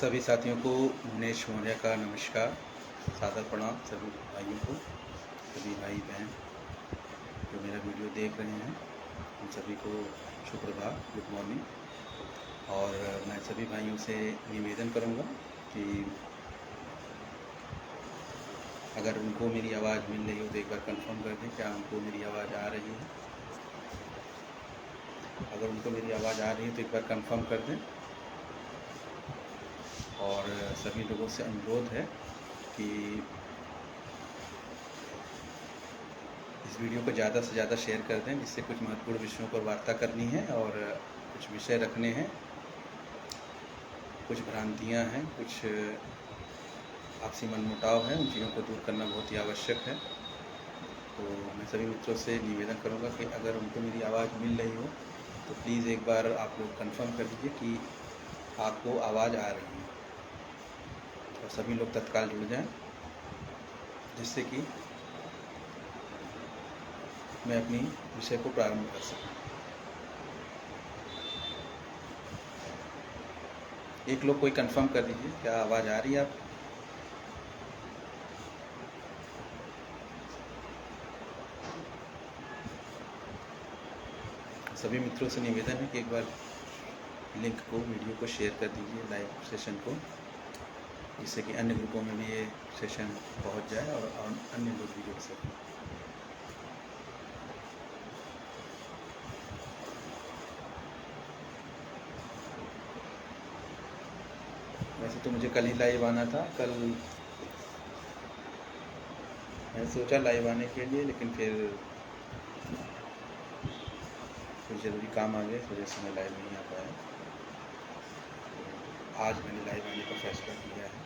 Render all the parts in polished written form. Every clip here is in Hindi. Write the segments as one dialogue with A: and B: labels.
A: सभी साथियों को दिनेश मौर्य का नमस्कार, सादर प्रणाम सभी भाइयों को, सभी भाई बहन जो मेरा वीडियो देख रहे हैं उन सभी को सुप्रभात, गुड मॉर्निंग। और मैं सभी भाइयों से निवेदन करूंगा कि अगर उनको मेरी आवाज़ मिल रही हो तो एक बार कंफर्म कर दें क्या उनको मेरी आवाज़ आ रही है। अगर उनको मेरी आवाज़ आ रही है तो एक बार कंफर्म कर दें। और सभी लोगों से अनुरोध है कि इस वीडियो को ज़्यादा से ज़्यादा शेयर कर दें, जिससे कुछ महत्वपूर्ण विषयों पर वार्ता करनी है और कुछ विषय रखने हैं, कुछ भ्रांतियां हैं, कुछ आपसी मनमुटाव है, उन चीज़ों को दूर करना बहुत ही आवश्यक है। तो मैं सभी मित्रों से निवेदन करूंगा कि अगर उनको मेरी आवाज़ मिल रही हो तो प्लीज़ एक बार आप लोग कंफर्म कर दीजिए कि आपको आवाज़ आ रही है और सभी लोग तत्काल जुड़ जाएं, जिससे कि मैं अपनी विषय को प्रारंभ कर सकूं। एक लोग कोई कंफर्म कर दीजिए क्या आवाज़ आ रही है आप। सभी मित्रों से निवेदन है कि एक बार लिंक को, वीडियो को शेयर कर दीजिए, लाइव सेशन को, जिससे कि अन्य ग्रुपों में भी ये सेशन पहुंच जाए और अन्य लोग भी जुड़ सकें। वैसे तो मुझे कल ही लाइव आना था, कल मैं सोचा लाइव आने के लिए, लेकिन फिर कुछ ज़रूरी काम आ गए इस वजह से मैं लाइव नहीं आ पाया। आज मैंने लाइव आने का फैसला किया है।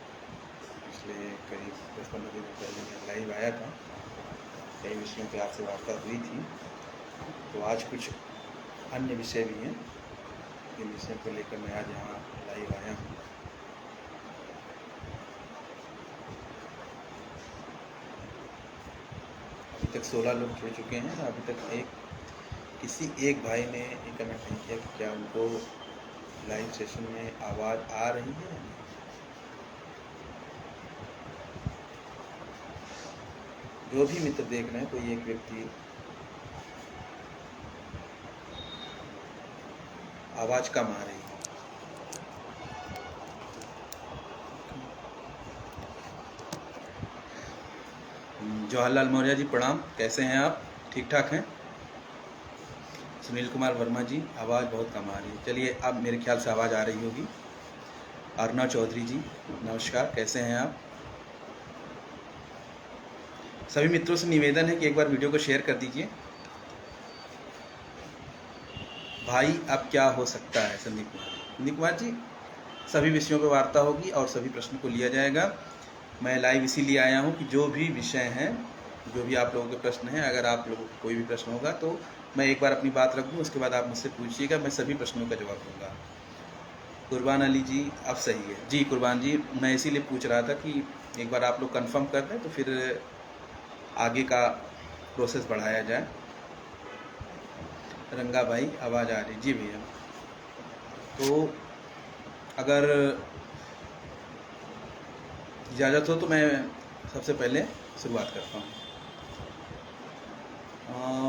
A: पिछले करीब 10-15 दिन पहले मैं लाइव आया था, कई विषयों पर आपसे वार्ता हुई थी, तो आज कुछ अन्य विषय भी हैं, इन विषयों को लेकर मैं आज यहाँ लाइव आया हूँ। अभी तक 16 लोग जुड़ चुके हैं। अभी तक किसी एक भाई ने ये कमेंट नहीं किया कि क्या उनको लाइव सेशन में आवाज़ आ रही है। जो भी मित्र देख रहे हैं, कोई एक व्यक्ति आवाज़ कम आ रही है। जवाहरलाल मौर्य जी प्रणाम, कैसे हैं आप? ठीक ठाक हैं? सुनील कुमार वर्मा जी, आवाज़ बहुत कम आ रही है। चलिए, अब मेरे ख्याल से आवाज़ आ रही होगी। अर्णव चौधरी जी नमस्कार, कैसे हैं आप? सभी मित्रों से निवेदन है कि एक बार वीडियो को शेयर कर दीजिए। भाई अब क्या हो सकता है? संदीप कुमार जी, सभी विषयों पर वार्ता होगी और सभी प्रश्नों को लिया जाएगा। मैं लाइव इसीलिए आया हूं कि जो भी विषय हैं, जो भी आप लोगों के प्रश्न हैं, अगर आप लोगों को कोई भी प्रश्न होगा तो मैं एक बार अपनी बात रख दूं, उसके बाद आप मुझसे पूछिएगा, मैं सभी प्रश्नों का जवाब दूंगा। कुर्बान अली जी, अब सही है जी। कुर्बान जी, मैं इसीलिए पूछ रहा था कि एक बार आप लोग कंफर्म कर दें तो फिर आगे का प्रोसेस बढ़ाया जाए। रंगा भाई, आवाज़ आ रही जी भैया। तो अगर इजाज़त हो तो मैं सबसे पहले शुरुआत करता हूँ।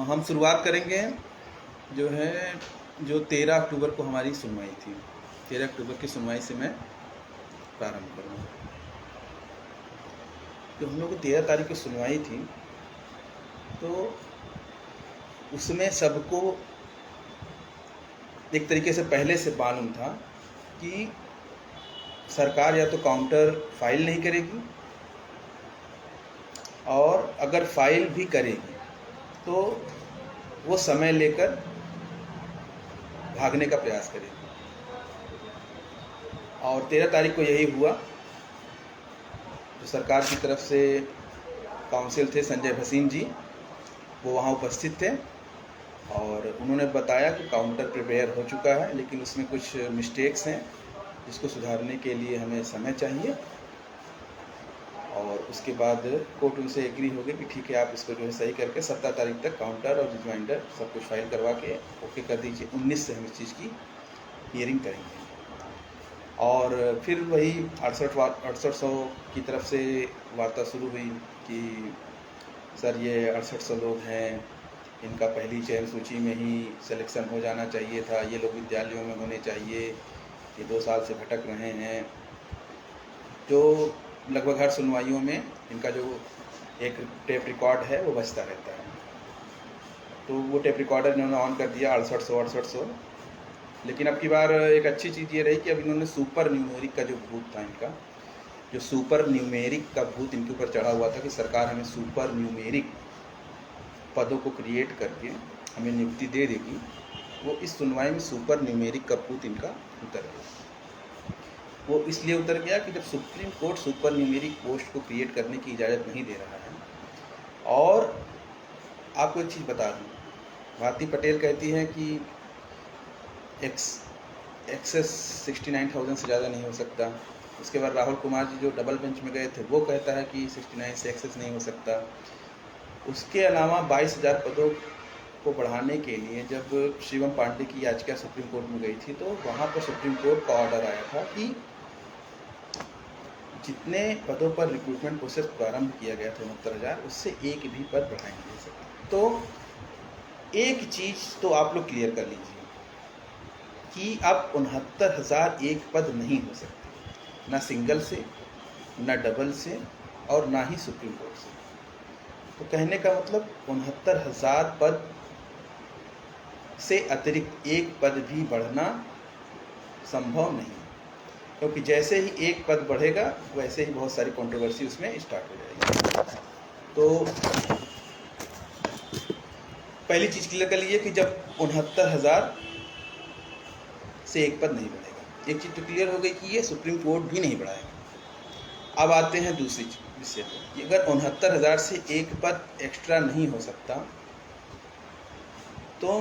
A: हम शुरुआत करेंगे जो 13 अक्टूबर को हमारी सुनवाई थी। 13 अक्टूबर की सुनवाई से मैं प्रारंभ करूँगा। जो हम लोग को 13 तारीख की सुनवाई थी, तो उसमें सबको एक तरीके से पहले से मालूम था कि सरकार या तो काउंटर फाइल नहीं करेगी, और अगर फाइल भी करेगी तो वो समय लेकर भागने का प्रयास करेगी। और 13 तारीख को यही हुआ। जो सरकार की तरफ से काउंसिल थे संजय भसीन जी, वो वहाँ उपस्थित थे और उन्होंने बताया कि काउंटर प्रिपेयर हो चुका है, लेकिन उसमें कुछ मिस्टेक्स हैं जिसको सुधारने के लिए हमें समय चाहिए। और उसके बाद कोर्ट उनसे एग्री हो गई कि ठीक है, आप इसको जो है सही करके 17 तारीख तक काउंटर और रिमाइंडर सब कुछ फाइल करवा के ओके कर दीजिए। 19 से हम इस चीज़ की हियरिंग करेंगे। और फिर वही 6800 की तरफ से वार्ता शुरू हुई कि सर ये 6800 लोग हैं, इनका पहली चयन सूची में ही सिलेक्शन हो जाना चाहिए था, ये लोग विद्यालयों में होने चाहिए, ये 2 साल से भटक रहे हैं। जो लगभग हर सुनवाइयों में इनका जो एक टेप रिकॉर्ड है वो बजता रहता है। तो वो टेप रिकॉर्डर इन्होंने ऑन कर दिया 6800। लेकिन अब की बार एक अच्छी चीज़ ये रही कि अब इन्होंने सुपर न्यूमेरिक का जो भूत था इनका, जो सुपर न्यूमेरिक का भूत इनके ऊपर चढ़ा हुआ था कि सरकार हमें सुपर न्यूमेरिक पदों को क्रिएट करके हमें नियुक्ति दे देगी, वो इस सुनवाई में सुपर न्यूमेरिक का भूत इनका उतर गया। वो इसलिए उतर गया कि जब supreme court super numeric post को क्रिएट करने की इजाज़त नहीं दे रहा है। और आपको एक चीज़ बता दूँ, भारती पटेल कहती है कि एक्सेस 69,000 से ज़्यादा नहीं हो सकता। उसके बाद राहुल कुमार जी जो डबल बेंच में गए थे वो कहता है कि 69 से एक्सेस नहीं हो सकता। उसके अलावा 22,000 पदों को बढ़ाने के लिए जब शिवम पांडे की याचिका सुप्रीम कोर्ट में गई थी तो वहाँ पर सुप्रीम कोर्ट का ऑर्डर आया था कि जितने पदों पर रिक्रूटमेंट प्रोसेस प्रारंभ किया गया था 69,000, उससे एक भी पद बढ़ाएंगे नहीं सकते। तो एक चीज़ तो आप लोग क्लियर कर लीजिए कि अब 69,000 एक पद नहीं हो सकते, ना सिंगल से, ना डबल से, और ना ही सुप्रीम कोर्ट से। तो कहने का मतलब 69,000 पद से अतिरिक्त एक पद भी बढ़ना संभव नहीं, क्योंकि जैसे ही एक पद बढ़ेगा वैसे ही बहुत सारी कंट्रोवर्सी उसमें स्टार्ट हो जाएगी। तो पहली चीज़ क्लियर कर लीजिए कि जब 69,000 से एक पद नहीं बढ़ेगा, एक चीज़ तो क्लियर हो गई कि ये सुप्रीम कोर्ट भी नहीं बढ़ाएगा। अब आते हैं दूसरी विषय पर कि अगर 69,000 से एक पद एक्स्ट्रा नहीं हो सकता तो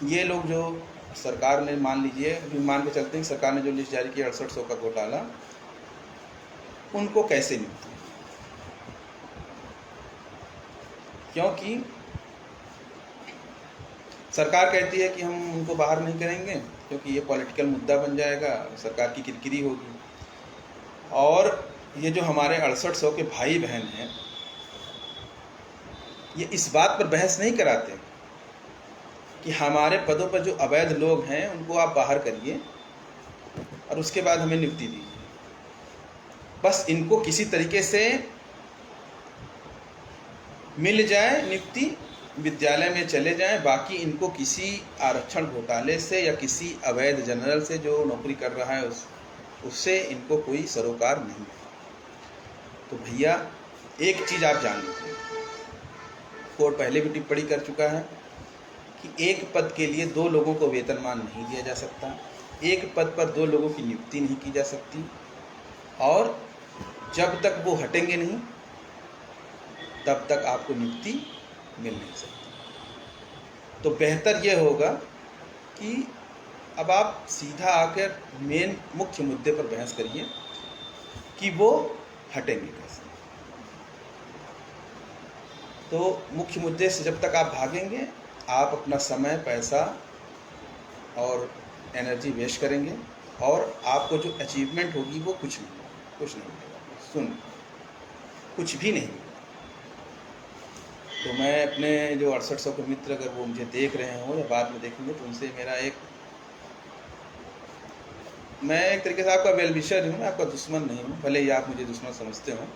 A: ये लोग जो सरकार ने, मान लीजिए अभी मान के चलते हैं सरकार ने जो लिस्ट जारी की 6800 का घोटाला, उनको कैसे निपटे? क्योंकि सरकार कहती है कि हम उनको बाहर नहीं करेंगे क्योंकि ये पॉलिटिकल मुद्दा बन जाएगा, सरकार की किरकिरी होगी। और ये जो हमारे 6800 के भाई बहन हैं, ये इस बात पर बहस नहीं कराते कि हमारे पदों पर जो अवैध लोग हैं उनको आप बाहर करिए और उसके बाद हमें नियुक्ति दीजिए। बस इनको किसी तरीके से मिल जाए नियुक्ति, विद्यालय में चले जाएं, बाकी इनको किसी आरक्षण घोटाले से या किसी अवैध जनरल से जो नौकरी कर रहा है उससे इनको कोई सरोकार नहीं है। तो भैया एक चीज़ आप जान लीजिए, कोर्ट पहले भी टिप्पणी कर चुका है कि एक पद के लिए 2 लोगों को वेतनमान नहीं दिया जा सकता, एक पद पर 2 लोगों की नियुक्ति नहीं की जा सकती, और जब तक वो हटेंगे नहीं तब तक आपको नियुक्ति मिल नहीं सकती। तो बेहतर ये होगा कि अब आप सीधा आकर मेन मुख्य मुद्दे पर बहस करिए कि वो हटेंगे कैसे। तो मुख्य मुद्दे से जब तक आप भागेंगे आप अपना समय, पैसा और एनर्जी वेस्ट करेंगे और आपको जो अचीवमेंट होगी वो कुछ नहीं मिलेगा, कुछ भी नहीं मिलेगा। तो मैं अपने जो 6800 के मित्र अगर वो मुझे देख रहे हो या बाद में देखेंगे तो उनसे मेरा मैं एक तरीके से आपका वेल विशर हूँ, मैं आपका दुश्मन नहीं हूँ, भले ही आप मुझे दुश्मन समझते हो,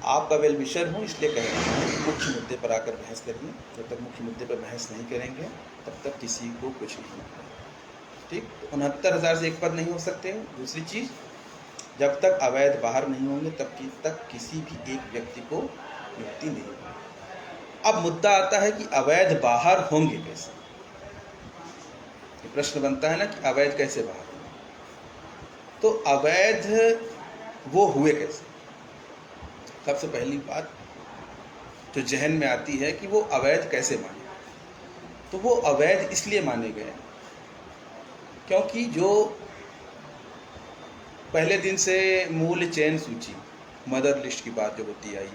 A: आपका वेल विशर हूँ, इसलिए कह रहा हूँ मुख्य मुद्दे पर आकर बहस करिए। जब तक मुख्य मुद्दे पर बहस नहीं करेंगे तब तक किसी को कुछ नहीं मिलेगा। ठीक, 69,000 से एक पद नहीं हो सकते। दूसरी चीज़, जब तक अवैध बाहर नहीं होंगे तब तक किसी भी एक व्यक्ति को नियुक्ति नहीं होगी। अब मुद्दा आता है कि अवैध बाहर होंगे कैसे। ये प्रश्न बनता है ना कि अवैध कैसे बाहर होंगे, तो अवैध वो हुए कैसे। सबसे पहली बात जो जहन में आती है कि वो अवैध कैसे माने, तो वो अवैध इसलिए माने गए क्योंकि जो पहले दिन से मूल चयन सूची, मदर लिस्ट की बात जो होती आई,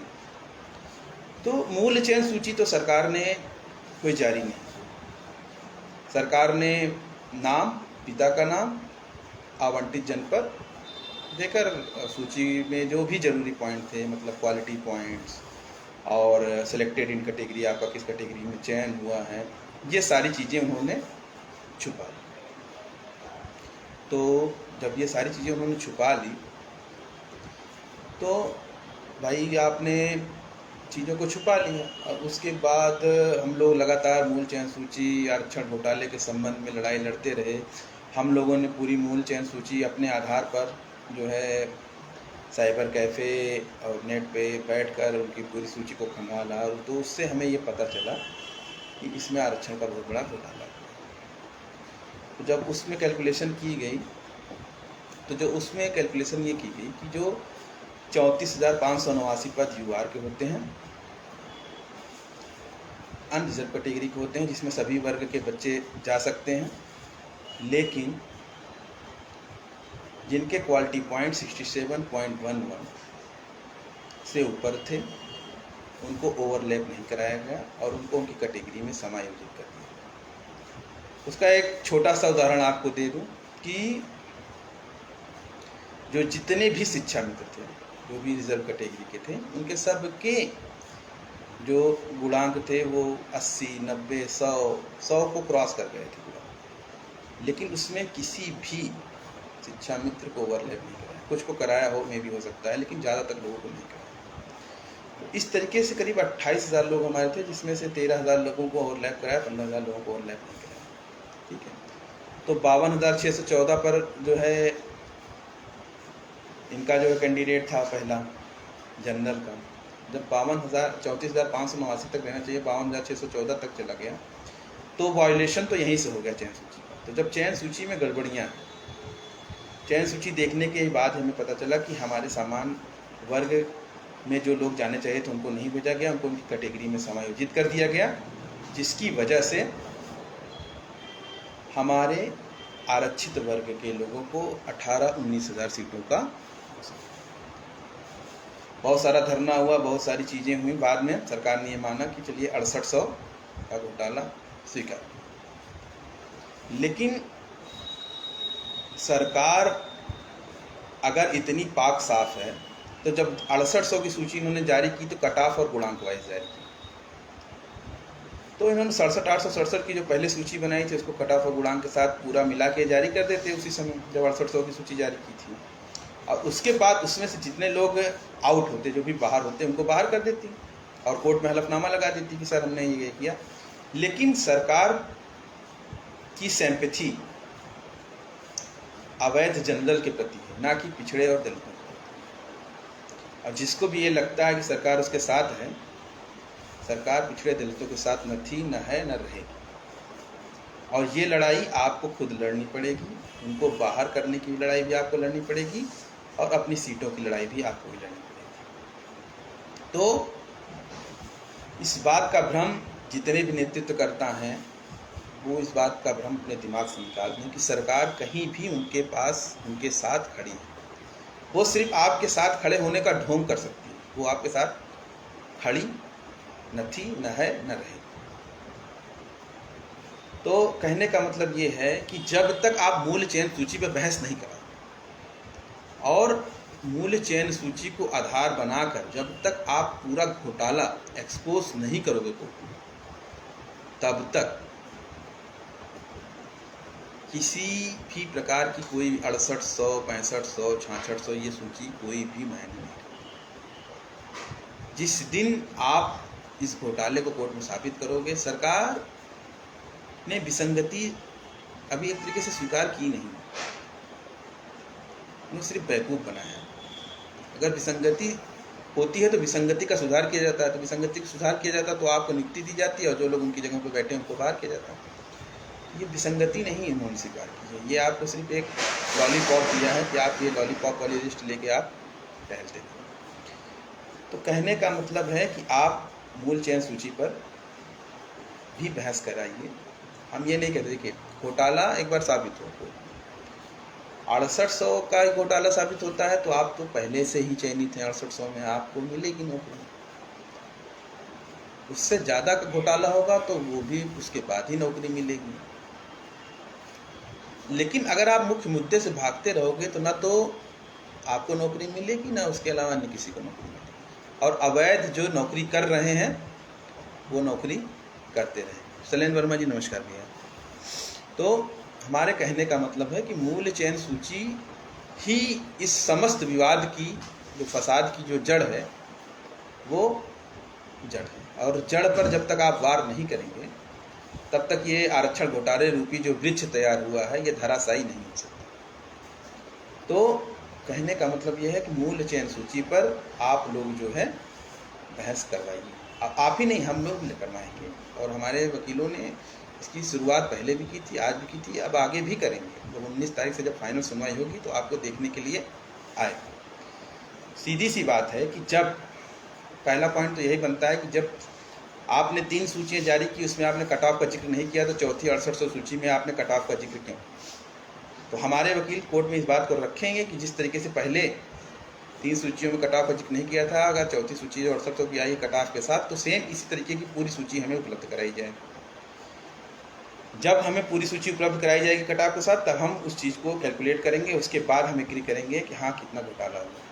A: तो मूल चयन सूची तो सरकार ने कोई जारी नहीं। सरकार ने नाम, पिता का नाम आवंटित जन पर देकर सूची में जो भी जरूरी पॉइंट थे, मतलब क्वालिटी पॉइंट्स और सिलेक्टेड इन कैटेगरी, आपका किस कैटेगरी में चयन हुआ है, ये सारी चीज़ें उन्होंने छुपा ली। तो जब ये सारी चीज़ें उन्होंने छुपा ली तो भाई आपने चीज़ों को छुपा लिया। और उसके बाद हम लोग लगातार मूल चयन सूची आरक्षण घोटाले के संबंध में लड़ाई लड़ते रहे। हम लोगों ने पूरी मूल चयन सूची अपने आधार पर जो है साइबर कैफ़े और नेट पे बैठकर उनकी पूरी सूची को खंगाला, तो उससे हमें ये पता चला कि इसमें आरक्षण का बहुत बड़ा घोटाला है। तो जब उसमें कैलकुलेशन की गई तो जो उसमें कैलकुलेशन ये की गई कि जो 34,589 पद यूआर के होते हैं, अनरिजर्व कैटेगरी के होते हैं, जिसमें सभी वर्ग के बच्चे जा सकते हैं, लेकिन जिनके क्वालिटी पॉइंट 67.11 से ऊपर थे उनको ओवरलैप नहीं कराया गया और उनको उनकी कैटेगरी में समायोजित कर दिया। उसका एक छोटा सा उदाहरण आपको दे दूं कि जो जितने भी शिक्षा मित्र थे, जो भी रिजर्व कैटेगरी के थे, उनके सब के जो गुणांक थे वो 80, 90, 100 को क्रॉस कर गए थे गुणांक, लेकिन उसमें किसी भी शिक्षा मित्र को ओवरलैप नहीं कराया। कुछ को कराया हो, में भी हो सकता है, लेकिन ज़्यादातर लोगों को नहीं कराया। तो इस तरीके से करीब 28,000 लोग हमारे थे, जिसमें से 13,000 लोगों को ओवरलैप कराया, 15,000 लोगों को ओवरलैप नहीं कराया। ठीक है, तो 52,614 पर जो है इनका जो है कैंडिडेट था पहला जनरल का, जब 34,589 तक रहना चाहिए, 52,614 तक चला गया, तो वायोलेशन तो यहीं से हो गया चयन सूची का। तो जब चयन सूची में गड़बड़ियाँ, चयन सूची देखने के बाद हमें पता चला कि हमारे समान वर्ग में जो लोग जाने चाहिए थे उनको नहीं भेजा गया, उनको उनकी कैटेगरी में समायोजित कर दिया गया, जिसकी वजह से हमारे आरक्षित वर्ग के लोगों को 18-19 हज़ार सीटों का बहुत सारा धरना हुआ, बहुत सारी चीज़ें हुई। बाद में सरकार ने ये माना कि चलिए 6800 का घोटाला स्वीकार। लेकिन सरकार अगर इतनी पाक साफ है तो जब 6800 की सूची इन्होंने जारी की तो कट ऑफ और गुणांक वाइज जारी की, तो इन्होंने 67,867 की जो पहले सूची बनाई थी उसको कट ऑफ और गुणांक के साथ पूरा मिला के जारी कर देते उसी समय जब 6800 की सूची जारी की थी। और उसके बाद उसमें से जितने लोग आउट होते, जो भी बाहर होते, उनको बाहर कर देती और कोर्ट में हलफनामा लगा देती कि सर हमने ये किया। लेकिन सरकार की सिंपैथी अवैध जनरल के प्रति है, ना कि पिछड़े और दलितों के। और जिसको भी ये लगता है कि सरकार उसके साथ है, सरकार पिछड़े दलितों के साथ न थी, न है, न रहेगी। और ये लड़ाई आपको खुद लड़नी पड़ेगी, उनको बाहर करने की लड़ाई भी आपको लड़नी पड़ेगी और अपनी सीटों की लड़ाई भी आपको ही लड़नी पड़ेगी। तो इस बात का भ्रम जितने भी नेतृत्वकर्ता हैं वो इस बात का भ्रम अपने दिमाग से निकाल दें कि सरकार कहीं भी उनके पास, उनके साथ खड़ी है। वो सिर्फ आपके साथ खड़े होने का ढोंग कर सकती है, वो आपके साथ खड़ी न थी, न है, न रहेगी। तो कहने का मतलब ये है कि जब तक आप मूल चयन सूची पर बहस नहीं करा और मूल चयन सूची को आधार बनाकर जब तक आप पूरा घोटाला एक्सपोज नहीं करोगे कोर्ट में, तब तक किसी भी प्रकार की कोई 6800, 6500, 6600 ये सूची कोई भी मायने नहीं रखती। जिस दिन आप इस घोटाले को कोर्ट में साबित करोगे, सरकार ने विसंगति अभी एक तरीके से स्वीकार की नहीं, उन्हें सिर्फ बेवकूफ़ बनाया। अगर विसंगति होती है तो विसंगति का सुधार किया जाता है, तो विसंगति का सुधार किया जाता है तो आपको नियुक्ति दी जाती है और जो लोग उनकी जगह पर बैठे हैं उनको बाहर किया जाता है। ये विसंगति नहीं है, उन्होंने स्वीकार की है। ये आपको सिर्फ एक लॉलीपॉप दिया है कि आप ये लॉलीपॉप वाली लिस्ट लेके आप टहलते हैं। तो कहने का मतलब है कि आप मूल चयन सूची पर भी बहस कराइए। हम ये नहीं कहते कि घोटाला एक बार साबित हो, 6800 का घोटाला साबित होता है तो आप तो पहले से ही चयनित हैं, 6800 में आपको मिलेगी नौकरी। उससे ज़्यादा का घोटाला होगा तो वो भी उसके बाद ही नौकरी मिलेगी। लेकिन अगर आप मुख्य मुद्दे से भागते रहोगे तो ना तो आपको नौकरी मिलेगी, ना उसके अलावा अन्य किसी को नौकरी मिलेगी। और अवैध जो नौकरी कर रहे हैं वो नौकरी करते रहे। शैलेंद्र वर्मा जी नमस्कार भैया। तो हमारे कहने का मतलब है कि मूल्य चयन सूची ही इस समस्त विवाद की, जो फसाद की जो जड़ है, वो जड़ है। और जड़ पर जब तक आप वार नहीं करेंगे तब तक ये आरक्षण घोटाले रूपी जो वृक्ष तैयार हुआ है ये धराशायी नहीं हो सकता। तो कहने का मतलब ये है कि मूल्य चयन सूची पर आप लोग जो है बहस करवाइए। आप ही नहीं, हम लोग भी करवाएंगे। और हमारे वकीलों ने इसकी शुरुआत पहले भी की थी, आज भी की थी, अब आगे भी करेंगे। जब 19 तारीख से जब फाइनल सुनवाई होगी तो आपको देखने के लिए आएगा। सीधी सी बात है कि जब पहला पॉइंट तो यही बनता है कि जब आपने 3 सूचियाँ जारी की, उसमें आपने कट ऑफ का जिक्र नहीं किया, तो चौथी 6800 सूची में आपने कट ऑफ का जिक्र क्यों? तो हमारे वकील कोर्ट में इस बात को रखेंगे कि जिस तरीके से पहले 3 सूचियों में कट ऑफ का जिक्र नहीं किया था, अगर चौथी सूची जो 6800 की आई है कट ऑफ के साथ, तो सेम इसी तरीके की पूरी सूची हमें उपलब्ध कराई जाए। जब हमें पूरी सूची उपलब्ध कराई जाएगी कट ऑफ के साथ, तब हम उस चीज़ को कैलकुलेट करेंगे। उसके बाद हम एग्री करेंगे कि हाँ कितना घोटाला हुआ।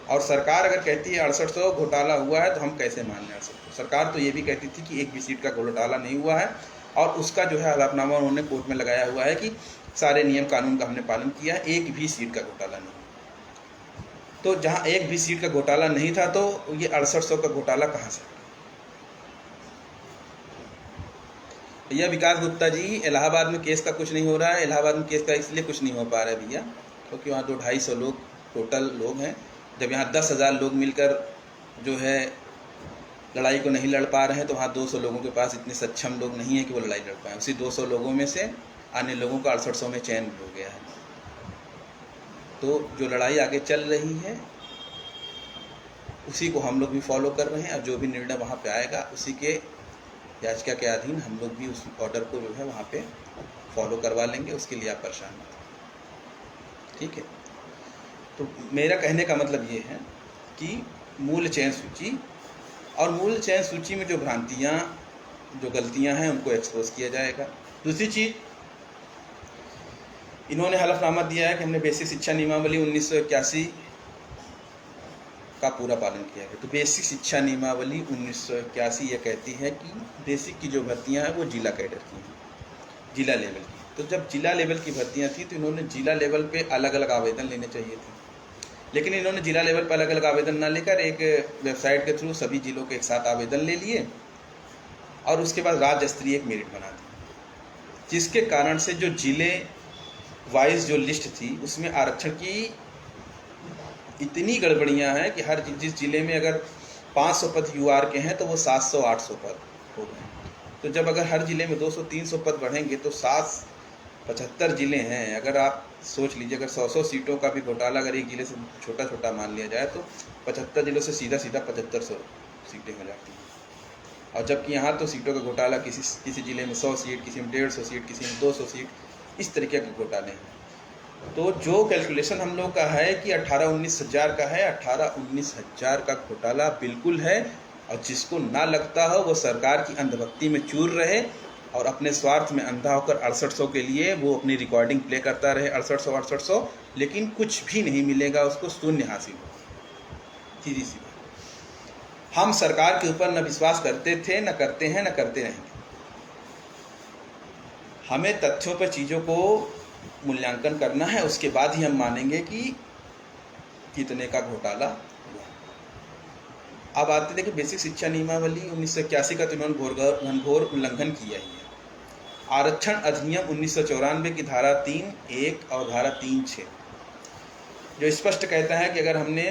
A: और सरकार अगर कहती है 6800 घोटाला हुआ है तो हम कैसे मान लें 6800? सरकार तो ये भी कहती थी कि एक भी सीट का घोटाला नहीं हुआ है, और उसका जो है हलफनामा उन्होंने कोर्ट में लगाया हुआ है कि सारे नियम कानून का हमने पालन किया है, एक भी सीट का घोटाला नहीं। तो जहाँ एक भी सीट का घोटाला नहीं था तो ये 6800 का घोटाला कहाँ से? भैया विकास गुप्ता जी, इलाहाबाद में केस का कुछ नहीं हो रहा है। इलाहाबाद में केस का इसलिए कुछ नहीं हो पा रहा है भैया क्योंकि वहाँ 200-250 लोग टोटल लोग हैं। जब यहाँ 10,000 लोग मिलकर जो है लड़ाई को नहीं लड़ पा रहे हैं, तो वहाँ 200 लोगों के पास इतने सक्षम लोग नहीं है कि वो लड़ाई लड़ पाएँ। उसी 200 लोगों में से अन्य लोगों का 6800 में चयन हो गया है। तो जो लड़ाई आगे चल रही है उसी को हम लोग भी फॉलो कर रहे हैं, और जो भी निर्णय वहाँ पे आएगा उसी के याचिका के अधीन हम लोग भी उस ऑर्डर को जो है वहाँ पे फॉलो करवा लेंगे। उसके लिए आप परेशान मत, ठीक है? तो मेरा कहने का मतलब ये है कि मूल्य चयन सूची, और मूल्य चयन सूची में जो भ्रांतियाँ, जो गलतियाँ हैं, उनको एक्सपोज किया जाएगा। दूसरी चीज़, इन्होंने हलफनामा दिया है कि हमने बेसिक शिक्षा नियमावली 1981 का पूरा पालन किया है। तो बेसिक शिक्षा नियमावली 1981 ये कहती है कि बेसिक की जो भर्तियां हैं वो जिला कैडर की हैं, जिला लेवल की। तो जब जिला लेवल की भर्तियां थी तो इन्होंने जिला लेवल पे अलग अलग आवेदन लेने चाहिए थे, लेकिन इन्होंने जिला लेवल पर अलग अलग आवेदन ना लेकर एक वेबसाइट के थ्रू सभी जिलों के एक साथ आवेदन ले लिए, और उसके बाद राज्य स्तरीय एक मेरिट बना दी, जिसके कारण से जो जिले वाइज जो लिस्ट थी उसमें आरक्षण की इतनी गड़बड़ियां हैं कि हर जिस जिले में अगर 500 पद यूआर के हैं तो वो 700-800 पद हो गए। तो जब अगर हर जिले में 200-300 पद बढ़ेंगे तो 75 जिले हैं। अगर आप सोच लीजिए, अगर 100 सीटों का भी घोटाला अगर एक जिले से छोटा छोटा मान लिया जाए तो 75 जिलों से सीधा 7500 सीटें हो जाती हैं। और जबकि यहाँ तो सीटों का घोटाला किसी जिले में 100 सीट, किसी में 150 सीट, किसी में 200 सीट, इस तरीके के घोटाले हैं। तो जो कैलकुलेशन हम लोग का है कि 18-19 हज़ार का है, 18-19 हज़ार का घोटाला बिल्कुल है। और जिसको ना लगता हो वो सरकार की अंधभक्ति में चूर रहे और अपने स्वार्थ में अंधा होकर 6800 के लिए वो अपनी रिकॉर्डिंग प्ले करता रहे, 6800, लेकिन कुछ भी नहीं मिलेगा उसको, शून्य हासिल हो। सीधी सी बात। हम सरकार के ऊपर न विश्वास करते थे, न करते हैं, न करते रहेंगे। हमें तथ्यों पर चीज़ों को मूल्यांकन करना है, उसके बाद ही हम मानेंगे कि कितने का घोटाला हुआ। अब आते देखिए बेसिक शिक्षा नियमावली 1981 का तो इन्होंने घनघोर उल्लंघन किया ही है। आरक्षण अधिनियम 1994 की धारा 3(1) और धारा 3(6) जो स्पष्ट कहता है कि अगर हमने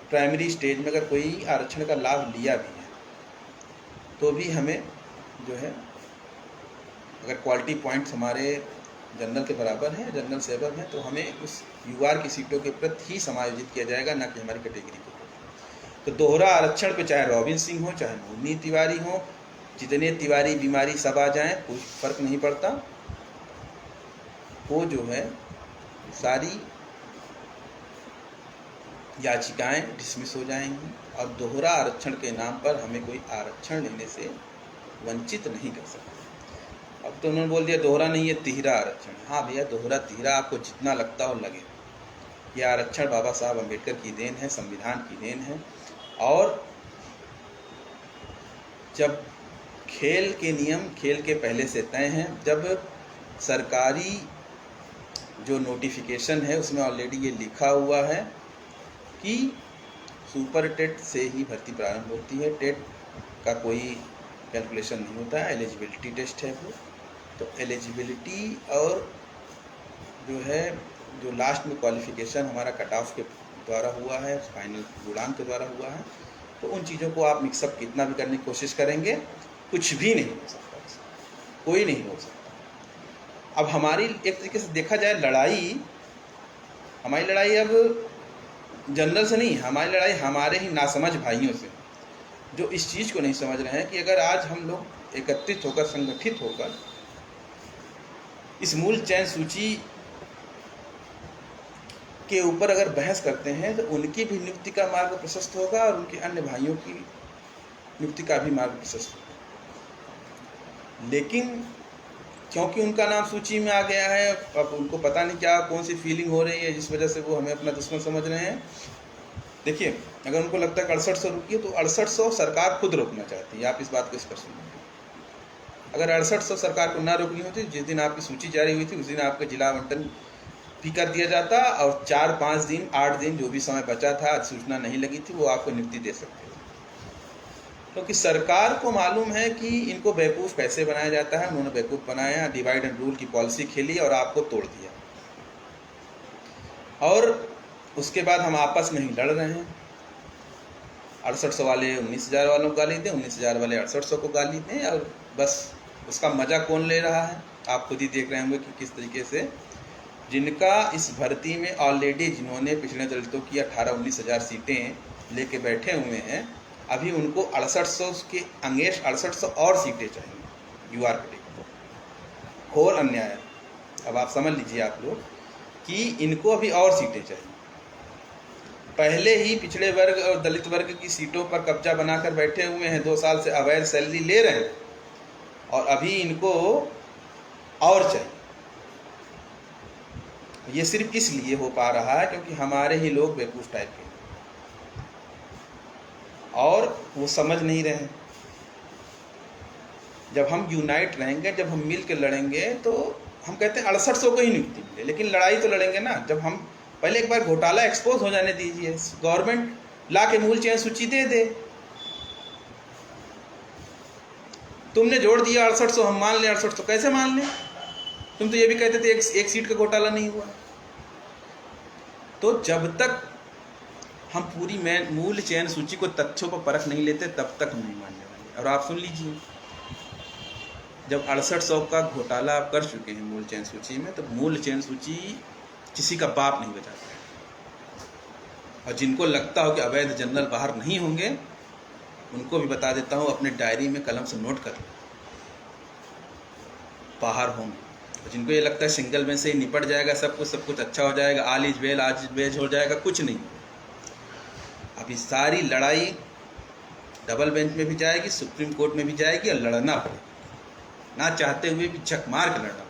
A: प्राइमरी स्टेज में अगर कोई आरक्षण का लाभ लिया भी है तो भी हमें जो है अगर क्वालिटी पॉइंट्स हमारे जनरल के बराबर है, जनरल से अबव है, तो हमें उस यूआर की सीटों के प्रति ही समायोजित किया जाएगा, ना कि हमारी कैटेगरी के प्रति। तो दोहरा आरक्षण पे चाहे रॉबिन सिंह हो, चाहे मुन्नी तिवारी हो, जितने तिवारी बीमारी सब आ जाएं, कोई फर्क नहीं पड़ता। वो जो है सारी याचिकाएं डिसमिस हो जाएंगी, और दोहरा आरक्षण के नाम पर हमें कोई आरक्षण लेने से वंचित नहीं कर सकता। अब तो उन्होंने बोल दिया दोहरा नहीं है, तिहरा आरक्षण। हाँ भैया, दोहरा तिहरा आपको जितना लगता हो लगे, ये आरक्षण बाबा साहब अम्बेडकर की देन है, संविधान की देन है। और जब खेल के नियम खेल के पहले से तय हैं, जब सरकारी जो नोटिफिकेशन है उसमें ऑलरेडी ये लिखा हुआ है कि सुपर टेट से ही भर्ती प्रारंभ होती है, टेट का कोई कैलकुलेशन नहीं होता है, एलिजिबिलिटी टेस्ट है वो। तो एलिजिबिलिटी और जो है जो लास्ट में क्वालिफिकेशन हमारा कट ऑफ के द्वारा हुआ है, फाइनल गुणांक के द्वारा हुआ है, तो उन चीज़ों को आप मिक्सअप कितना भी करने की कोशिश करेंगे, कुछ भी नहीं हो सकता, कोई नहीं हो सकता। अब हमारी एक तरीके से देखा जाए लड़ाई, हमारी लड़ाई अब जनरल से नहीं, हमारी लड़ाई हमारे ही नासमझ भाइयों से, जो इस चीज़ को नहीं समझ रहे हैं कि अगर आज हम लोग एकत्रित होकर, संगठित होकर इस मूल चयन सूची के ऊपर अगर बहस करते हैं तो उनकी भी नियुक्ति का मार्ग प्रशस्त होगा और उनके अन्य भाइयों की नियुक्ति का भी मार्ग प्रशस्त होगा। लेकिन क्योंकि उनका नाम सूची में आ गया है, अब उनको पता नहीं क्या कौन सी फीलिंग हो रही है जिस वजह से वो हमें अपना दुश्मन समझ रहे हैं। देखिए, अगर उनको लगता है कि 6800 रुकी है तो 6800 सरकार खुद रोकना चाहती है, आप इस बात को स्पष्ट समझिए। अगर 6800 सरकार को ना रोकनी होती, जिस दिन आपकी सूची जारी हुई थी उस दिन आपका जिला आवंटन भी कर दिया जाता और 4-5 दिन 8 दिन जो भी समय बचा था, अधिसूचना नहीं लगी थी, वो आपको नियुक्ति दे सकते थे। क्योंकि सरकार को मालूम है कि इनको बेवकूफ़ कैसे बनाया जाता है, उन्होंने बेवकूफ़ बनाया, डिवाइड एंड रूल की पॉलिसी खेली और आपको तोड़ दिया। और उसके बाद हम आपस में ही लड़ रहे हैं, 6800 वाले 19,000 वालों को गाली दें, 19,000 वाले 6800 को गाली दें, और बस उसका मज़ा कौन ले रहा है आप खुद ही देख रहे होंगे कि किस तरीके से जिनका इस भर्ती में ऑलरेडी, जिन्होंने पिछड़े दलितों की 18-19,000 सीटें लेके बैठे हुए हैं, अभी उनको 6800 के अंगेश 6800 और सीटें चाहिए। यूआर कैटेगरी घोर अन्याय। अब आप समझ लीजिए आप लोग कि इनको अभी और सीटें चाहिए। पहले ही पिछड़े वर्ग और दलित वर्ग की सीटों पर कब्जा बनाकर बैठे हुए हैं, 2 साल से अवैध सैलरी ले रहे हैं और अभी इनको और चाहिए। ये सिर्फ इसलिए हो पा रहा है क्योंकि हमारे ही लोग बेवकूफ़ टाइप के और वो समझ नहीं रहे। जब हम यूनाइट रहेंगे, जब हम मिल के लड़ेंगे, तो हम कहते हैं 6800 को ही नियुक्ति मिले, लेकिन लड़ाई तो लड़ेंगे ना। जब हम पहले एक बार घोटाला एक्सपोज हो जाने दीजिए, गवर्नमेंट ला के मूल चयन सूची दे दे। तुमने जोड़ दिया 6800, हम मान लें 6800, कैसे मान लें? तुम तो ये भी कहते थे एक सीट का घोटाला नहीं हुआ। तो जब तक हम पूरी मूल चयन सूची को तथ्यों पर परख नहीं लेते, तब तक हम नहीं मानने वाले। और आप सुन लीजिए, जब 6800 का घोटाला आप कर चुके हैं मूल चयन सूची में, तो मूल चयन सूची किसी का बाप नहीं बचाता है। और जिनको लगता हो कि अवैध जनरल बाहर नहीं होंगे, उनको भी बता देता हूँ, अपने डायरी में कलम से नोट कर लो, बाहर होंगे। और जिनको ये लगता है सिंगल बेंच से ही निपट जाएगा सब कुछ अच्छा हो जाएगा, ऑल इज वेल आज बेच हो जाएगा, कुछ नहीं। अभी saari लड़ाई डबल बेंच में भी जाएगी, सुप्रीम कोर्ट में भी जाएगी, और लड़ना पड़ेगा, ना चाहते हुए भी झक मार के लड़ना पड़ेगा।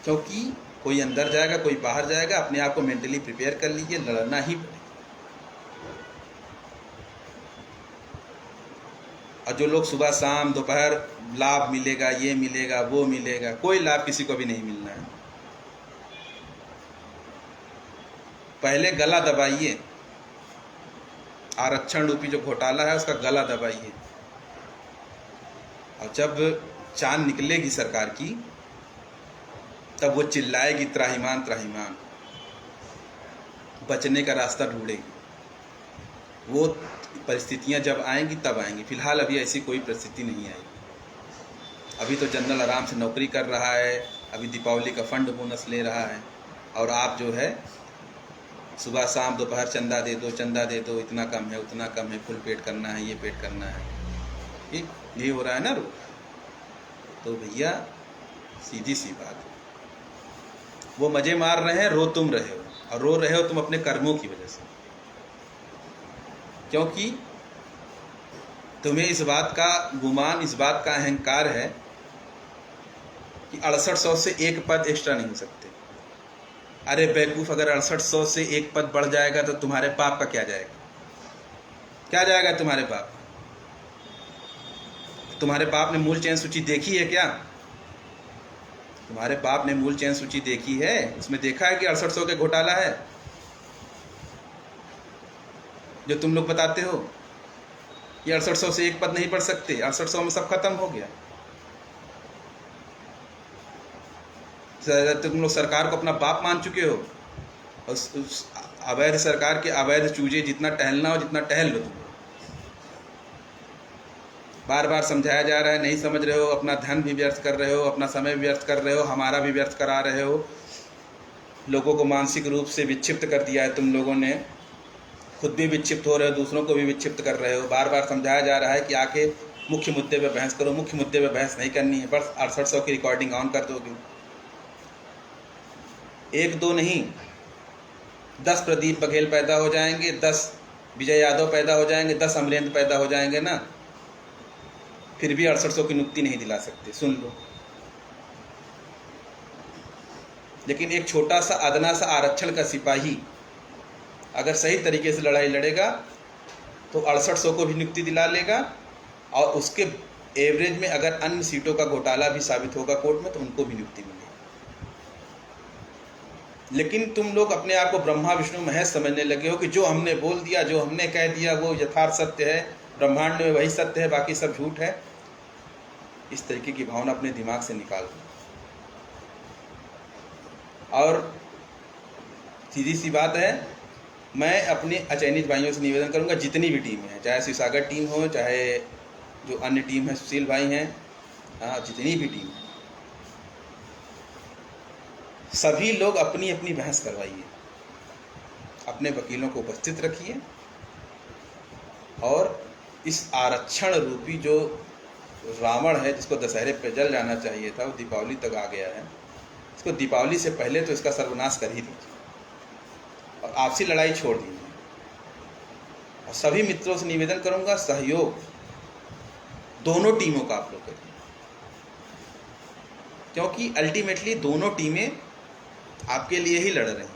A: क्योंकि कोई अंदर जाएगा, कोई बाहर जाएगा, अपने आप को मेंटली प्रिपेयर कर लीजिए, लड़ना ही पड़ेगा। और जो लोग सुबह शाम दोपहर लाभ मिलेगा, ये मिलेगा, वो मिलेगा, कोई लाभ किसी को भी नहीं मिलना है। पहले गला दबाइए, आरक्षण रूपी जो घोटाला है उसका गला दबाइए, और जब चांद निकलेगी सरकार की, तब वो चिल्लाएगी त्राहिमाम त्राहिमाम, बचने का रास्ता ढूंढेगी। वो परिस्थितियां जब आएंगी तब आएंगी, फिलहाल अभी ऐसी कोई परिस्थिति नहीं आएगी। अभी तो जनरल आराम से नौकरी कर रहा है, अभी दीपावली का फंड बोनस ले रहा है, और आप जो है सुबह शाम दोपहर चंदा दे दो, चंदा दे दो, इतना कम है, उतना कम है, फुल पेट करना है, ये पेट करना है, ये हो रहा है ना रोज। तो भैया सीधी सी बात है, वो मजे मार रहे हैं, रो तुम रहे हो, और रो रहे हो तुम अपने कर्मों की वजह से। क्योंकि तुम्हें इस बात का गुमान, इस बात का अहंकार है कि 6800 से एक पद एक्स्ट्रा नहीं हो सकते। अरे बेवकूफ़, अगर 6800 से एक पद बढ़ जाएगा तो तुम्हारे पाप का क्या जाएगा? क्या जाएगा तुम्हारे पाप? तुम्हारे बाप ने मूल चयन सूची देखी है क्या? तुम्हारे बाप ने मूल चयन सूची देखी है? उसमें देखा है कि 6800 के घोटाला है जो तुम लोग बताते हो कि 6800 से एक पद नहीं बढ़ सकते, 6800 में सब खत्म हो गया। तुम लोग सरकार को अपना बाप मान चुके हो, उस अवैध सरकार के अवैध चूजे जितना टहलना हो जितना टहल लो। तुम बार बार समझाया जा रहा है, नहीं समझ रहे हो, अपना धन भी व्यर्थ कर रहे हो, अपना समय भी व्यर्थ कर रहे हो, हमारा भी व्यर्थ करा रहे हो। लोगों को मानसिक रूप से विक्षिप्त कर दिया है तुम लोगों ने, खुद भी विक्षिप्त हो रहे हो, दूसरों को भी विक्षिप्त कर रहे हो। बार बार समझाया जा रहा है कि आके मुख्य मुद्दे पे बहस करो, मुख्य मुद्दे पे बहस नहीं करनी है, बस 6800 की रिकॉर्डिंग ऑन कर दोगे। एक दो नहीं, 10 प्रदीप बघेल पैदा हो जाएंगे, 10 विजय यादव पैदा हो जाएंगे, 10 अमरेंद्र पैदा हो जाएंगे ना, फिर भी 6800 की नियुक्ति नहीं दिला सकते। सुन लो। लेकिन एक छोटा सा अदना सा आरक्षण का सिपाही अगर सही तरीके से लड़ाई लड़ेगा तो 6800 को भी नियुक्ति दिला लेगा, और उसके एवरेज में अगर अन्य सीटों का घोटाला भी साबित होगा कोर्ट में तो उनको भी नियुक्ति मिलेगी। लेकिन तुम लोग अपने आप को ब्रह्मा विष्णु महेश समझने लगे हो कि जो हमने बोल दिया, जो हमने कह दिया वो यथार्थ सत्य है, ब्रह्मांड में वही सत्य है, बाकी सब झूठ है। इस तरीके की भावना अपने दिमाग से निकाल दो। और सीधी सी बात है, मैं अपने अचयनित भाइयों से निवेदन करूंगा, जितनी भी टीमें हैं, चाहे शिवसागर टीम हो, चाहे जो अन्य टीम है, सुशील भाई हैं, जितनी भी टीम है, सभी लोग अपनी अपनी बहस करवाइए, अपने वकीलों को उपस्थित रखिए, और इस आरक्षण रूपी जो रावण है जिसको दशहरे पे जल जाना चाहिए था, वो दीपावली तक आ गया है। इसको दीपावली से पहले तो इसका सर्वनाश कर ही दीजिए और आपसी लड़ाई छोड़ दीजिए। और सभी मित्रों से निवेदन करूंगा, सहयोग दोनों टीमों का आप लोग करिए, क्योंकि अल्टीमेटली दोनों टीमें आपके लिए ही लड़ रही हैं।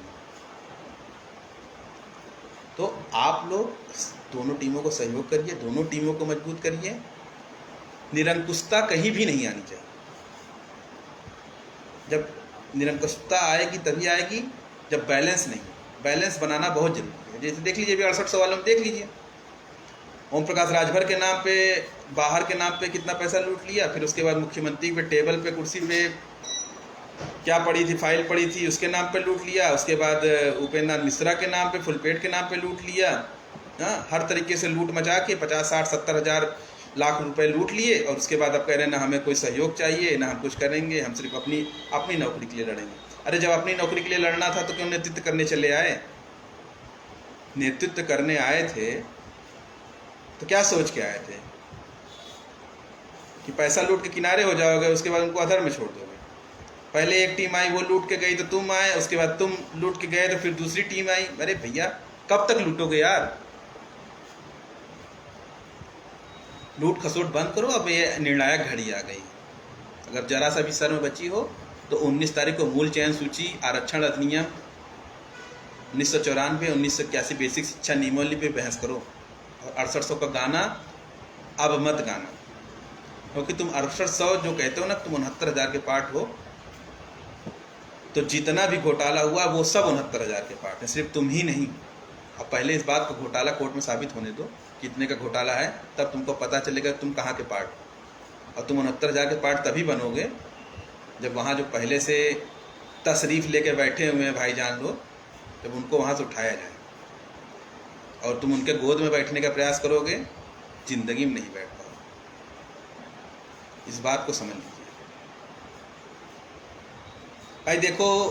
A: तो आप लोग दोनों टीमों को सहयोग करिए, दोनों टीमों को मजबूत करिए। निरंकुशता कहीं भी नहीं आनी चाहिए। जब निरंकुशता आएगी तभी आएगी जब बैलेंस नहीं। बैलेंस बनाना बहुत जरूरी है। जैसे देख लीजिए अभी 6800 वालों में देख लीजिए, ओम प्रकाश राजभर के नाम पे, बाहर के नाम पे कितना पैसा लूट लिया, फिर उसके बाद मुख्यमंत्री पे टेबल पे कुर्सी पे क्या पड़ी थी, फाइल पड़ी थी, उसके नाम पे लूट लिया। उसके बाद उपेंद्र नाथ मिश्रा के नाम पे, फुलपेट के नाम पे लूट लिया। हाँ, हर तरीके से लूट मचा के 50, 60, 70 हज़ार लाख रुपए लूट लिए, और उसके बाद अब कह रहे हैं ना हमें कोई सहयोग चाहिए, ना हम कुछ करेंगे, हम सिर्फ अपनी नौकरी के लिए लड़ेंगे। अरे जब अपनी नौकरी के लिए लड़ना था तो क्यों नेतृत्व करने चले आए? नेतृत्व करने आए थे तो क्या सोच के आए थे कि पैसा लूट के किनारे हो जाओगे, उसके बाद उनको अधर में छोड़ दोगे। पहले एक टीम आई, वो लूट के गई तो तुम आए, उसके बाद तुम लूट के गए तो फिर दूसरी टीम आई। अरे भैया कब तक लूटोगे यार? लूट खसोट बंद करो। अब ये निर्णायक घड़ी आ गई। अगर जरा सा भी सर में बची हो तो 19 तारीख को मूल चयन सूची, आरक्षण अधिनियम 1994, 1981 बेसिक शिक्षा नियमावली पे बहस करो, और 6800 का गाना अब मत गाना, क्योंकि तुम 6800 जो कहते हो ना, तुम 69,000 के पार्ट हो, तो जितना भी घोटाला हुआ वो सब 69,000 के पार्ट है, सिर्फ तुम ही नहीं। अब पहले इस बात को घोटाला कोर्ट में साबित होने दो कितने का घोटाला है, तब तुमको पता चलेगा तुम कहाँ के पार्ट हो। और तुम 69,000 के पार्ट तभी बनोगे जब वहाँ जो पहले से तशरीफ़ लेके बैठे हुए हैं भाईजान लोग, जब उनको वहाँ से उठाया जाए, और तुम उनके गोद में बैठने का प्रयास करोगे, जिंदगी में नहीं बैठ पाओगे। इस बात को समझ लीजिए भाई। देखो,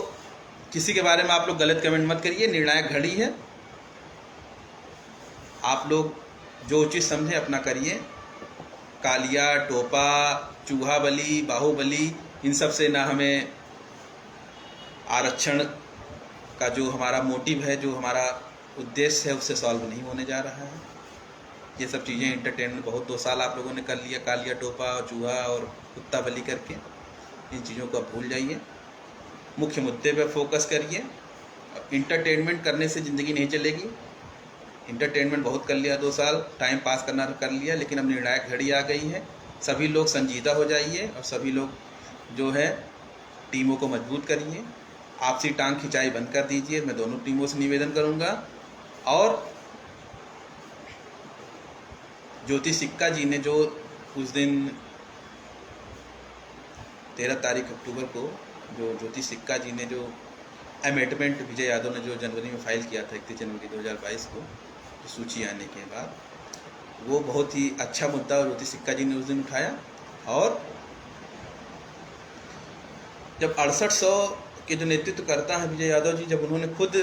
A: किसी के बारे में आप लोग गलत कमेंट मत करिए, निर्णायक घड़ी है। आप लोग जो उचित समझे अपना करिए। कालिया, टोपा, चूहा बली, बाहुबली, इन सब से ना हमें आरक्षण का जो हमारा मोटिव है, जो हमारा उद्देश्य है, उससे सॉल्व नहीं होने जा रहा है। ये सब चीज़ें एंटरटेनमेंट बहुत 2 साल आप लोगों ने कर लिया, कालिया टोपा और चूहा और कुत्ता बलि करके। इन चीज़ों को आप भूल जाइए, मुख्य मुद्दे पर फोकस करिए। इंटरटेनमेंट करने से ज़िंदगी नहीं चलेगी। इंटरटेनमेंट बहुत कर लिया, 2 साल टाइम पास करना कर लिया, लेकिन अब निर्णायक घड़ी आ गई है। सभी लोग संजीदा हो जाइए और सभी लोग जो है टीमों को मजबूत करिए। आपसी टांग खिंचाई बंद कर दीजिए, मैं दोनों टीमों से निवेदन करूंगा। और ज्योति सिक्का जी ने जो उस दिन 13 तारीख अक्टूबर को जो ज्योति सिक्का जी ने जो अमेंडमेंट विजय यादव ने जो जनवरी में फाइल किया था 31 जनवरी 2022 को सूची आने के बाद, वो बहुत ही अच्छा मुद्दा ज्योति सिक्का जी ने उस दिन उठाया। और जब 6800 के जो नेतृत्व करता है विजय यादव जी, जब उन्होंने खुद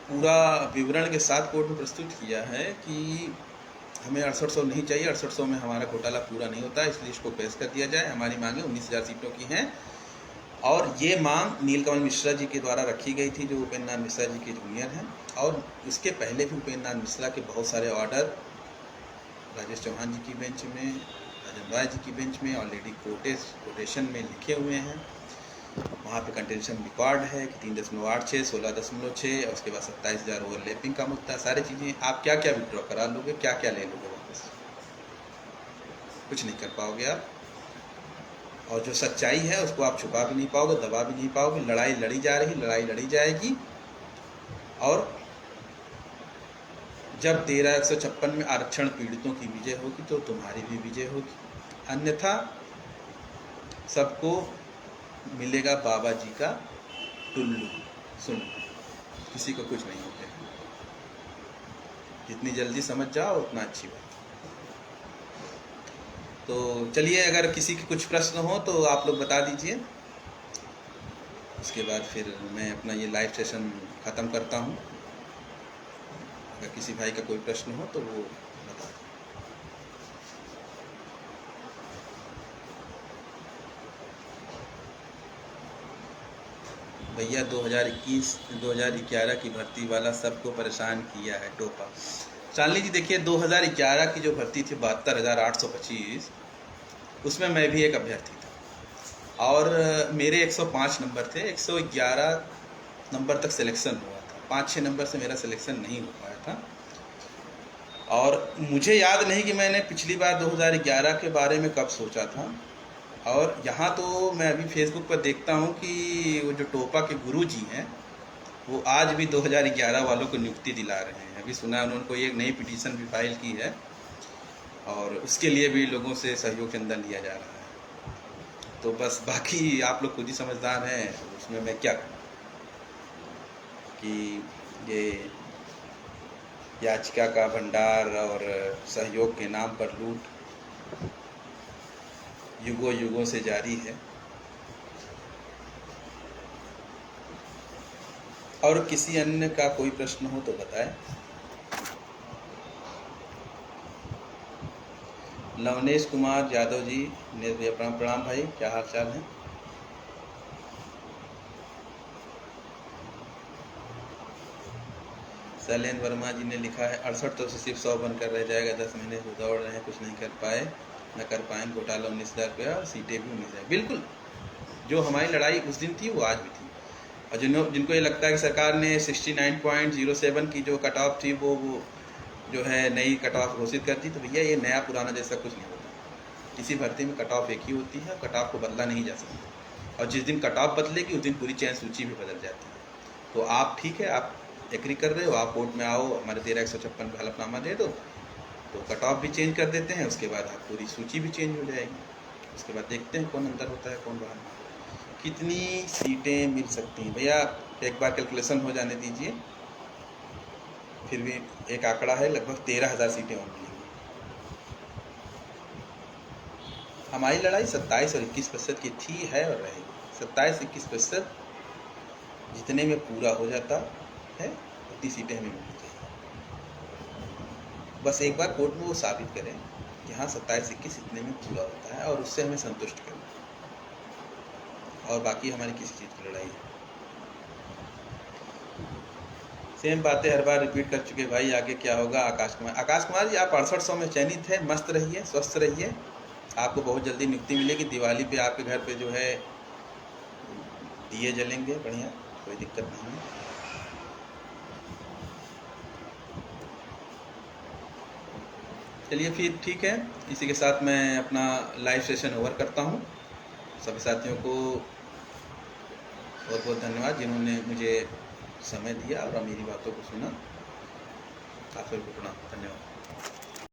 A: पूरा विवरण के साथ कोर्ट में प्रस्तुत किया है कि हमें 6800 नहीं चाहिए, 6800 में हमारा घोटाला पूरा नहीं होता, इसलिए इसको पेश कर दिया जाए। हमारी मांगे 19,000 सीटों की हैं। और ये मांग नीलकमल मिश्रा जी के द्वारा रखी गई थी, जो उपेंद्र नाथ मिश्रा जी के जूनियर हैं। और इसके पहले भी उपेंद्र नाथ मिश्रा के बहुत सारे ऑर्डर राजेश चौहान जी की बेंच में, राजन राय जी की बेंच में ऑलरेडी कोटेशन में लिखे हुए हैं। वहाँ पे कंटेंशन रिकॉर्ड है कि 3.86, 16.6 और उसके बाद 27,000 ओवरलैपिंग का मुद्दा। सारी चीज़ें आप क्या क्या विड्रॉ करा लोगे, क्या क्या ले लोगे वापस, कुछ नहीं कर पाओगे आप। और जो सच्चाई है उसको आप छुपा भी नहीं पाओगे, दबा भी नहीं पाओगे। लड़ाई लड़ी जा रही, लड़ाई लड़ी जाएगी। और जब 13,156 में आरक्षण पीड़ितों की विजय होगी तो तुम्हारी भी विजय होगी, अन्यथा सबको मिलेगा बाबा जी का टुल्लू। सुन, किसी को कुछ नहीं होगा। जितनी जल्दी समझ जाओ उतना अच्छी बात। तो चलिए, अगर किसी के कुछ प्रश्न हो तो आप लोग बता दीजिए, उसके बाद फिर मैं अपना ये लाइव सेशन ख़त्म करता हूँ। अगर किसी भाई का कोई प्रश्न हो तो वो बता दें। भैया 2011 की भर्ती वाला सबको परेशान किया है टोपा। चांदनी जी देखिए, 2011 की जो भर्ती थी 72,825, उसमें मैं भी एक अभ्यर्थी था और मेरे 105 नंबर थे। 111 नंबर तक सिलेक्शन हुआ था, 5-6 नंबर से मेरा सिलेक्शन नहीं हो पाया था। और मुझे याद नहीं कि मैंने पिछली बार 2011 के बारे में कब सोचा था। और यहाँ तो मैं अभी फेसबुक पर देखता हूँ कि वो जो टोपा के गुरु जी हैं वो आज भी 2011 वालों को नियुक्ति दिला रहे हैं। अभी सुना उन्होंने कोई एक नई पिटीशन भी फाइल की है और उसके लिए भी लोगों से सहयोग चंदा लिया जा रहा है। तो बस बाकी आप लोग खुद ही समझदार हैं, उसमें मैं क्या कहूँ कि ये याचिका का भंडार और सहयोग के नाम पर लूट युगों युगों से जारी है। और किसी अन्य का कोई प्रश्न हो तो बताएं। लवनेश कुमार यादव जी ने प्रणाम भाई, क्या हाल चाल है। शैलेंद्र वर्मा जी ने लिखा है 68 तो सिर्फ 100 बनकर रह जाएगा, 10 महीने से दौड़ रहे हैं, कुछ नहीं कर पाए, न कर पाएंगे, घोटाला 19,000 रुपया और सीटें भी 19,000। बिल्कुल, जो हमारी लड़ाई उस दिन थी वो आज भी थी। और जिनको ये लगता है कि सरकार ने 69.07 की जो कट ऑफ थी वो जो है नई कट ऑफ घोषित कर दी, तो भैया ये नया पुराना जैसा कुछ नहीं होता। किसी भर्ती में कट ऑफ एक ही होती है, कट ऑफ को बदला नहीं जा सकता। और जिस दिन कट ऑफ बदलेगी उस दिन पूरी चयन सूची भी बदल जाती है। तो आप ठीक है, आप एग्री कर रहे हो, आप कोर्ट में आओ, हमारे 13,156 पे हलफनामा दे दो, तो कट ऑफ भी चेंज कर देते हैं। उसके बाद आप पूरी सूची भी चेंज हो जाएगी। उसके बाद देखते हैं कौन अंदर होता है कौन बाहर। कितनी सीटें मिल सकती हैं भैया, एक बार कैलकुलेशन हो जाने दीजिए। फिर भी एक आंकड़ा है, लगभग 13,000 सीटें और मिलेंगी। हमारी लड़ाई 27 और 21% की थी, है और रहेगी। 27-21% जितने में पूरा हो जाता है उतनी सीटें हमें मिलनी चाहिए। बस एक बार कोर्ट में वो साबित करें कि हाँ 27-21 इतने में पूरा होता है और उससे हमें संतुष्ट करें। और बाकी हमारी किसी चीज़ की लड़ाई है। सेम बातें हर बार रिपीट कर चुके भाई, आगे क्या होगा। आकाश कुमार जी, आप 6800 में चयनित है। मस्त रहिए, स्वस्थ रहिए। आपको बहुत जल्दी नियुक्ति मिलेगी। दिवाली पे आपके घर पे जो है दिए जलेंगे बढ़िया, कोई दिक्कत नहीं है। चलिए फिर ठीक है, इसी के साथ मैं अपना लाइव सेशन ओवर करता हूँ। सभी साथियों को बहुत बहुत धन्यवाद जिन्होंने मुझे समय दिया और मेरी बातों को सुना। आप सबको प्रणाम, धन्यवाद।